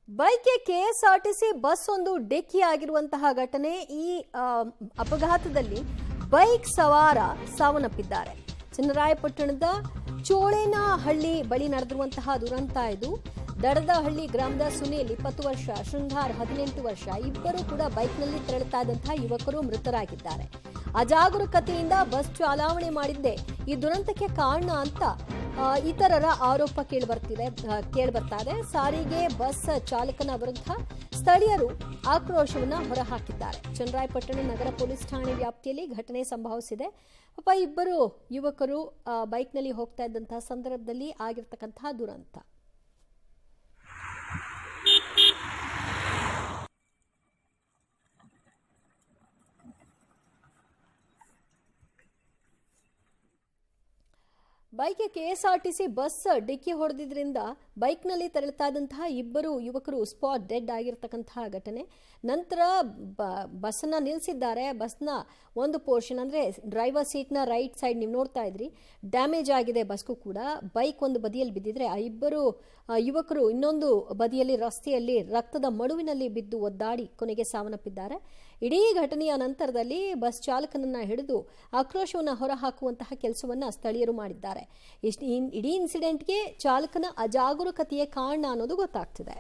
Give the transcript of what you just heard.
ಬೈಕ್ಗೆ KSRTC bus ಒಂದು ಡಿಕ್ಕಿಯಾಗಿರುವಂತಹ ಘಟನೆ. ಈ ಅಪಘಾತದಲ್ಲಿ ಬೈಕ್ ಸವಾರ ಸಾವನ್ನಪ್ಪಿದ್ದಾರೆ. ಚನ್ನರಾಯಪಟ್ಟಣದ ಚೋಳೇನಹಳ್ಳಿ ಬಳಿ ನಡೆದಿರುವಂತಹ ದುರಂತ ಇದು. ದಡದಹಳ್ಳಿ ಗ್ರಾಮದ ಸುನೀಲ್ 20 ವರ್ಷ, ಶೃಂಗಾರ್ 18 ವರ್ಷ, ಇಬ್ಬರು ಕೂಡ ಬೈಕ್ನಲ್ಲಿ ತೆರಳುತ್ತಾ ಇದ್ದಂತಹ ಯುವಕರು ಮೃತರಾಗಿದ್ದಾರೆ. ಅಜಾಗರೂಕತೆಯಿಂದ ಬಸ್ ಚಾಲನೆ ಮಾಡಿದ್ದೇ ಈ ದುರಂತಕ್ಕೆ ಕಾರಣ ಅಂತ ಇತರರ ಆರೋಪ ಕೇಳಿಬರ್ತಾ ಇದೆ. ಸಾರಿಗೆ ಬಸ್ ಚಾಲಕನ ವಿರುದ್ಧ ಸ್ಥಳೀಯರು ಆಕ್ರೋಶವನ್ನ ಹೊರಹಾಕಿದ್ದಾರೆ. ಚನ್ನರಾಯಪಟ್ಟಣ ನಗರ ಪೊಲೀಸ್ ಠಾಣೆ ವ್ಯಾಪ್ತಿಯಲ್ಲಿ ಘಟನೆ ಸಂಭವಿಸಿದೆ. ಇಬ್ಬರು ಯುವಕರು ಬೈಕ್ನಲ್ಲಿ ಹೋಗ್ತಾ ಇದ್ದಂತಹ ಸಂದರ್ಭದಲ್ಲಿ ಆಗಿರ್ತಕ್ಕಂತಹ ದುರಂತ. ಬೈಕ್ಗೆ ಕೆಎಸ್ಆರ್ಟಿಸಿ ಬಸ್ ಡಿಕ್ಕಿ ಹೊಡೆದಿದ್ರಿಂದ ಬೈಕ್ನಲ್ಲಿ ತೆರಳುತ್ತಾ ಇದ್ದಂತಹ ಇಬ್ಬರು ಯುವಕರು ಸ್ಪಾಟ್ ಡೆಡ್ ಆಗಿರ್ತಕ್ಕಂತಹ ಘಟನೆ. ನಂತರ ಬಸ್ಸನ್ನ ನಿಲ್ಲಿಸಿದ್ದಾರೆ. ಬಸ್ನ ಒಂದು ಪೋರ್ಷನ್ ಅಂದರೆ ಡ್ರೈವರ್ ಸೀಟ್ನ ರೈಟ್ ಸೈಡ್ ನೀವು ನೋಡ್ತಾ ಇದ್ರಿ, ಡ್ಯಾಮೇಜ್ ಆಗಿದೆ ಬಸ್ಗೂ ಕೂಡ. ಬೈಕ್ ಒಂದು ಬದಿಯಲ್ಲಿ ಬಿದ್ದಿದ್ರೆ ಆ ಇಬ್ಬರು ಯುವಕರು ಇನ್ನೊಂದು ಬದಿಯಲ್ಲಿ ರಸ್ತೆಯಲ್ಲಿ ರಕ್ತದ ಮಡುವಿನಲ್ಲಿ ಬಿದ್ದು ಒದ್ದಾಡಿ ಕೊನೆಗೆ ಸಾವನ್ನಪ್ಪಿದ್ದಾರೆ. ಇಡೀ ಘಟನೆಯ ನಂತರದಲ್ಲಿ ಬಸ್ ಚಾಲಕನನ್ನ ಹಿಡಿದು ಆಕ್ರೋಶವನ್ನು ಹೊರಹಾಕುವಂತಹ ಕೆಲಸವನ್ನ ಸ್ಥಳೀಯರು ಮಾಡಿದ್ದಾರೆ. ಇಡೀ ಇನ್ಸಿಡೆಂಟ್ಗೆ ಚಾಲಕನ ಅಜಾಗರೂಕತೆಯೇ ಕಾರಣ ಅನ್ನೋದು ಗೊತ್ತಾಗ್ತಿದೆ.